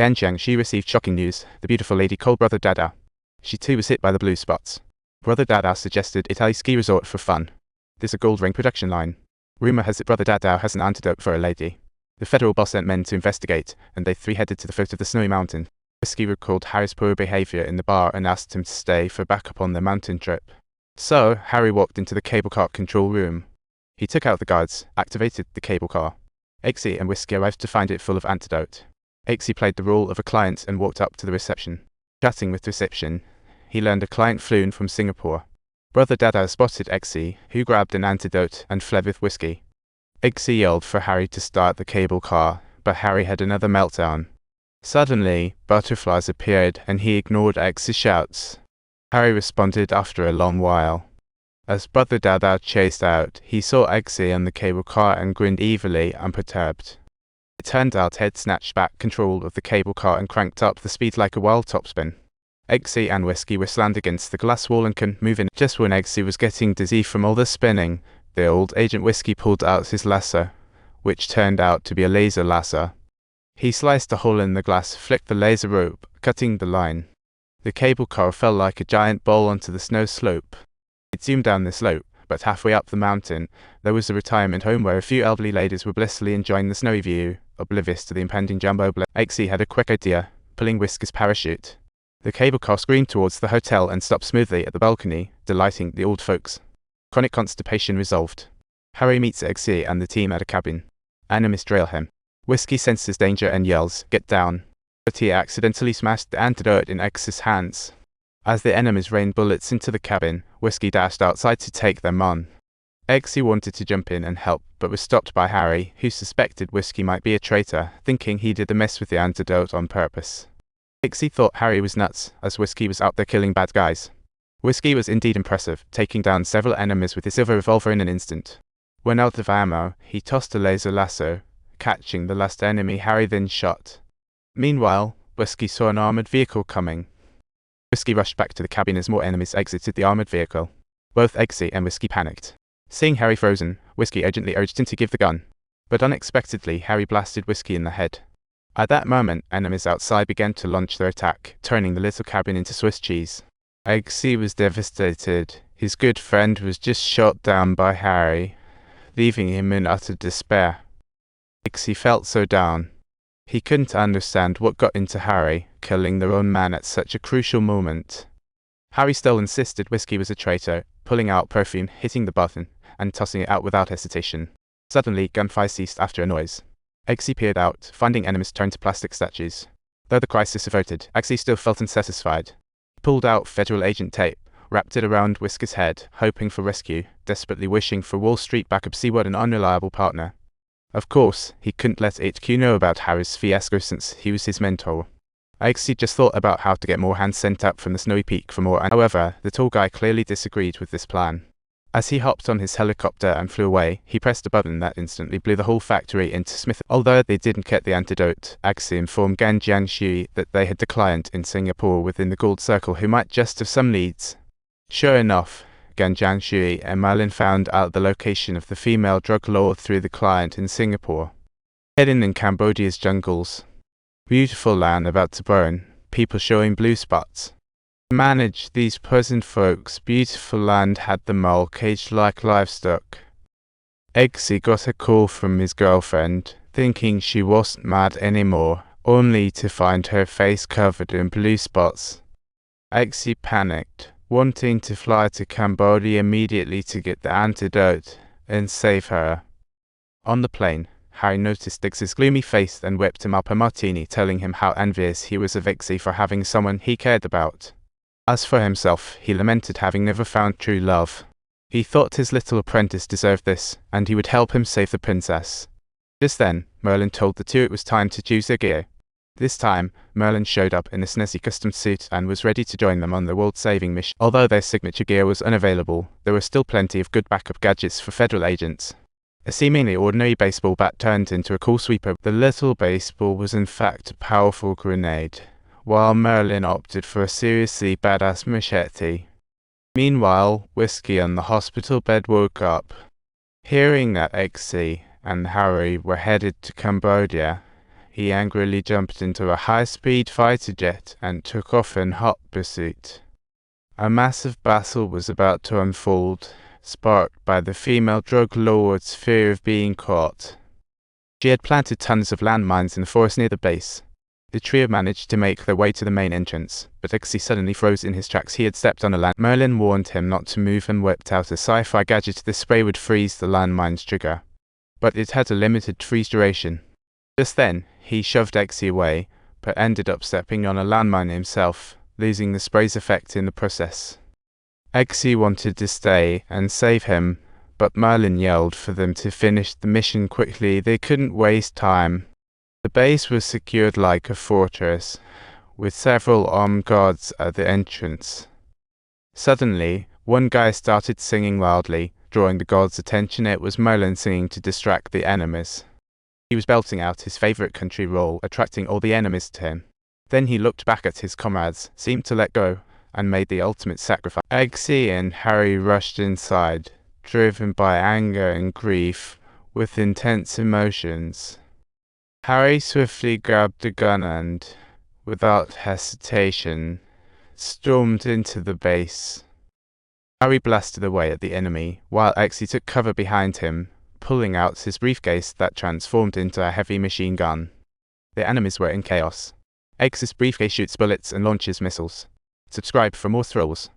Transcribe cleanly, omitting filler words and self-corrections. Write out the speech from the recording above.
Gan she received shocking news. The beautiful lady called Brother Dada. She too was hit by the blue spots. Brother Dada suggested Italy ski resort for fun. This a gold ring production line. Rumor has it Brother Dada has an antidote for a lady. The federal boss sent men to investigate, and they three headed to the foot of the snowy mountain. Whiskey recalled Harry's poor behavior in the bar and asked him to stay for backup on their mountain trip. So, Harry walked into the cable car control room. He took out the guards, activated the cable car. Eggsy and Whiskey arrived to find it full of antidote. Eggsy played the role of a client and walked up to the reception. Chatting with the reception, he learned a client flew in from Singapore. Brother Dada spotted Eggsy, who grabbed an antidote and fled with Whiskey. Eggsy yelled for Harry to start the cable car, but Harry had another meltdown. Suddenly, butterflies appeared and he ignored Eggsy's shouts. Harry responded after a long while. As Brother Dada chased out, he saw Eggsy on the cable car and grinned evilly, unperturbed. It turned out Ed snatched back control of the cable car and cranked up the speed like a wild topspin. Eggsy and Whiskey were slammed against the glass wall and couldn't move in. Just when Eggsy was getting dizzy from all the spinning, the old agent Whiskey pulled out his lasso, which turned out to be a laser lasso. He sliced a hole in the glass, flicked the laser rope, cutting the line. The cable car fell like a giant ball onto the snow slope. It zoomed down the slope, but halfway up the mountain, there was a retirement home where a few elderly ladies were blissfully enjoying the snowy view, oblivious to the impending jumbo blast. Eggsy had a quick idea, pulling Whiskey's parachute. The cable car screamed towards the hotel and stopped smoothly at the balcony, delighting the old folks. Chronic constipation resolved. Harry meets Eggsy and the team at a cabin. Enemies trail him. Whiskey senses danger and yells, "Get down!" But he accidentally smashed the antidote in Eggsy's hands. As the enemies rained bullets into the cabin, Whiskey dashed outside to take them on. Eggsy wanted to jump in and help, but was stopped by Harry, who suspected Whiskey might be a traitor, thinking he did the mess with the antidote on purpose. Eggsy thought Harry was nuts, as Whiskey was out there killing bad guys. Whiskey was indeed impressive, taking down several enemies with his silver revolver in an instant. When out of ammo, he tossed a laser lasso, catching the last enemy Harry then shot. Meanwhile, Whiskey saw an armored vehicle coming. Whiskey rushed back to the cabin as more enemies exited the armored vehicle. Both Eggsy and Whiskey panicked. Seeing Harry frozen, Whiskey urgently urged him to give the gun. But unexpectedly, Harry blasted Whiskey in the head. At that moment, enemies outside began to launch their attack, turning the little cabin into Swiss cheese. Eggsy was devastated. His good friend was just shot down by Harry, leaving him in utter despair. Eggsy felt so down. He couldn't understand what got into Harry, killing their own man at such a crucial moment. Harry still insisted Whiskey was a traitor, pulling out perfume, hitting the button, and tossing it out without hesitation. Suddenly, gunfire ceased after a noise. Eggsy peered out, finding enemies turned to plastic statues. Though the crisis averted, Eggsy still felt unsatisfied. He pulled out federal agent tape, wrapped it around Whiskey's head, hoping for rescue, desperately wishing for Wall Street backup. See what an unreliable partner. Of course, he couldn't let HQ know about Harry's fiasco since he was his mentor. Eggsy just thought about how to get more hands sent up from the snowy peak for more, and however, the tall guy clearly disagreed with this plan. As he hopped on his helicopter and flew away, he pressed a button that instantly blew the whole factory into smithereens. Although they didn't get the antidote, Eggsy informed Gan Jiangxi that they had a client in Singapore within the Gold Circle who might just have some leads. Sure enough, Gan Jiangxi and Merlin found out the location of the female drug lord through the client in Singapore. Hidden in Cambodia's jungles. Beautiful land about to burn, people showing blue spots. To manage these peasant folks, beautiful land had them all caged like livestock. Eggsy got a call from his girlfriend, thinking she wasn't mad anymore, only to find her face covered in blue spots. Eggsy panicked, wanting to fly to Cambodia immediately to get the antidote and save her. On the plane, Harry noticed Eggsy's gloomy face and whipped him up a martini, telling him how envious he was of Eggsy for having someone he cared about. As for himself, he lamented having never found true love. He thought his little apprentice deserved this, and he would help him save the princess. Just then, Merlin told the two it was time to choose their gear. This time, Merlin showed up in a snazzy custom suit and was ready to join them on the world-saving mission. Although their signature gear was unavailable, there were still plenty of good backup gadgets for federal agents. A seemingly ordinary baseball bat turned into a cool sweeper. The little baseball was in fact a powerful grenade, while Merlin opted for a seriously badass machete. Meanwhile, Whiskey on the hospital bed woke up. Hearing that Eggsy and Harry were headed to Cambodia, he angrily jumped into a high-speed fighter jet and took off in hot pursuit. A massive battle was about to unfold, sparked by the female drug lord's fear of being caught. She had planted tons of landmines in the forest near the base. The trio managed to make their way to the main entrance, but Eggsy suddenly froze in his tracks. He had stepped on a land. Merlin warned him not to move and whipped out a sci-fi gadget. The spray would freeze the landmine's trigger, but it had a limited freeze duration. Just then, he shoved Eggsy away, but ended up stepping on a landmine himself, losing the spray's effect in the process. Eggsy wanted to stay and save him, but Merlin yelled for them to finish the mission quickly. They couldn't waste time. The base was secured like a fortress, with several armed guards at the entrance. Suddenly, one guy started singing loudly, drawing the guards' attention. It was Merlin singing to distract the enemies. He was belting out his favorite country roll, attracting all the enemies to him. Then he looked back at his comrades, seemed to let go, and made the ultimate sacrifice. Eggsy and Harry rushed inside, driven by anger and grief, with intense emotions. Harry swiftly grabbed a gun and, without hesitation, stormed into the base. Harry blasted away at the enemy, while Eggsy took cover behind him, pulling out his briefcase that transformed into a heavy machine gun. The enemies were in chaos. Eggsy's briefcase shoots bullets and launches missiles. Subscribe for more thrills.